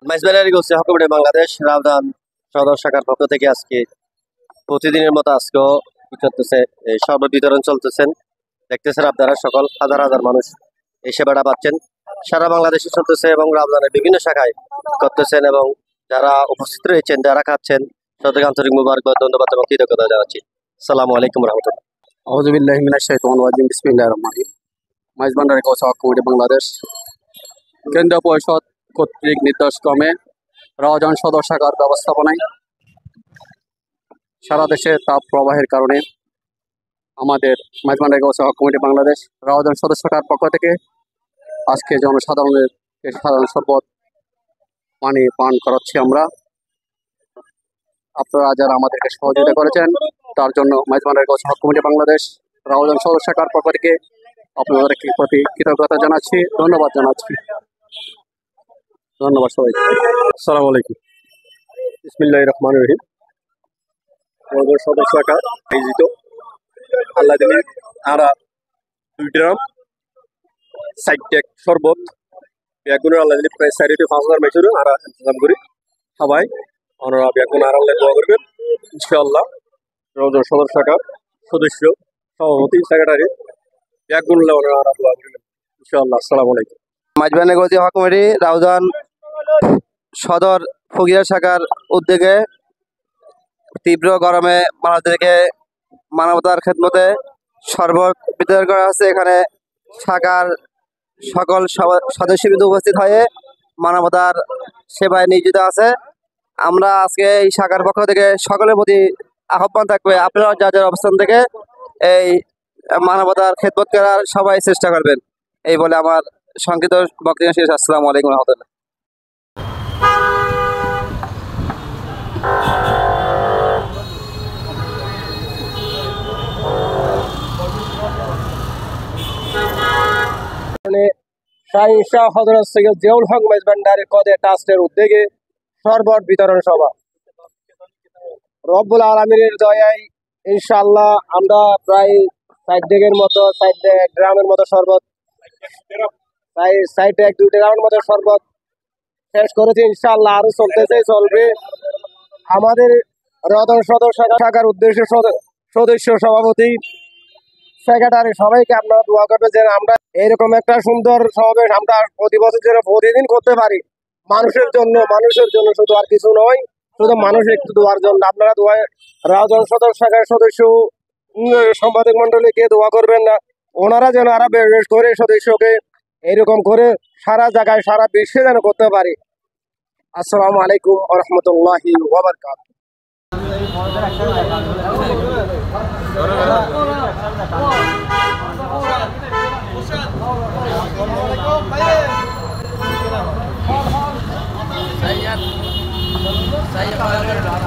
মাইজবাড়ি গোসি হকুমে বাংলাদেশ রাউজান সদর শাখার পক্ষ থেকে আজকে প্রতিদিনের মতো আজকেও কি চলতেছে, শরবত বিতরণ চলতেছেন। দেখতেছেন আপনারা সকল হাজার হাজার মানুষ এই সেবাটা পাচ্ছেন। সারা বাংলাদেশে চলতেছে এবং রাউজানের বিভিন্ন শাখায় করতেছেন এবং যারা উপস্থিত রয়েছেন, যারা খাচ্ছেন, তাদেরকে আন্তরিক মুবারকবাদ, ধন্যবাদ এবং কৃতজ্ঞতা জানাচ্ছি। আসসালামু আলাইকুম রহমতুল্লাহ। আউযু বিল্লাহি মিনাশ শাইতানির রাজিম। বিসমিল্লাহির রহমানির রহিম। মাইজবান্ডারি গোসা হকুমে বাংলাদেশ কেন্দ্রীয় পরিষদ কর্তৃক নির্দেশক্রমে রাউজান সদর শাখার ব্যবস্থাপনায় সারা দেশে তাপ প্রবাহের কারণে আমাদের মাইজবান্ডারি গোসা হকুমে বাংলাদেশ রাউজান সদর শাখার পক্ষ থেকে আজকে জনসাধারণের সাধারণ শরবত পানি পান করাচ্ছি আমরা। আপনারা যারা আমাদেরকে সহযোগিতা করেছেন তার জন্য মাইজবান্ডারি গোসা হকুমে বাংলাদেশ রাউজান সদর শাখার পক্ষ থেকে আপনাদের প্রতি কৃতজ্ঞতা জানাচ্ছি, ধন্যবাদ জানাচ্ছি। ধন্যবাদ সবাইকে। আসসালামু আলাইকুম। বিসমিল্লাহির রহমানির রহিম। রাউজান সদর শাখা আয়োজিত আল্লাহ দিলে আরা 2 ড্রাম সাইডটেক শরবত বেগুনের আল্লাহ দিলে প্রায় 4,500 মেশর আরা ইন্তজাম করি সবাই ওনারা বেগুন আর আল্লাহ দোয়া করবেন ইনশাআল্লাহ। রাউজান সদর শাখার সদস্য সভাপতি সেক্রেটারি বেগুন ওনারা আরা দোয়া করবেন ইনশাআল্লাহ। আসসালামু আলাইকুম। মাইজবান্ডারি গোসি হকুমে রাউজান সদর ফকিরা শাখার উদ্যোগে তীব্র গরমে মানুষদেরকে মানবতার খেদমতে শরবত বিতরণ করা হচ্ছে। এখানে শাখার সকল সদস্যবৃন্দ উপস্থিত হয়ে মানবতার সেবায় নিয়োজিত আছে। আমরা আজকে এই শাখার পক্ষ থেকে সকলের প্রতি আহ্বান থাকবে, আপনারা যার যার অবস্থান থেকে এই মানবতার খেদমত করার সবাই চেষ্টা করবেন। এই বলে আমার সংক্ষিপ্ত বক্তব্য শেষ। আসসালামু আলাইকুম রহমতুল্লাহ। শাহী শাহ হযরত সৈয়দ জিয়াউল হক মেজবান্ডারি কদে ট্রাস্টের উদ্যোগে শরবত বিতরণ সভা। রব্বুল আলামিনের দয়ায় ইনশাআল্লাহ আমরা প্রায় 60 গ্রামের মতো শরবত প্রায় 2 গ্রামের মতো শরবত শেষ করেছি। ইনশাআল্লাহ আরো চলবে। আমাদের রাউজান সদর শাখার উদ্দেশ্যে সদস্য সভাপতি সেক্রেটারি সবাইকে আপনারা দোয়া করবেন যে আমরা এইরকম একটা সুন্দর সমাবেশ আমরা প্রতি বছর যেন প্রতিদিন করতে পারি মানুষের জন্য শুধু আর কিছু নয়, শুধু মানুষ একটু দোয়ার জন্য। আপনারা দোয়া রাউজান সদর শাখার সদস্য সম্পাদক মন্ডলীকে দোয়া করবেন না, ওনারা যেন আরো বেশ করে সদস্যকে এরকম করে সারা জায়গায় সারা বিশ্বে যেন করতে পারি। আসসালামু আলাইকুম ওয়া রাহমাতুল্লাহি ওয়া বারাকাতুহু। saya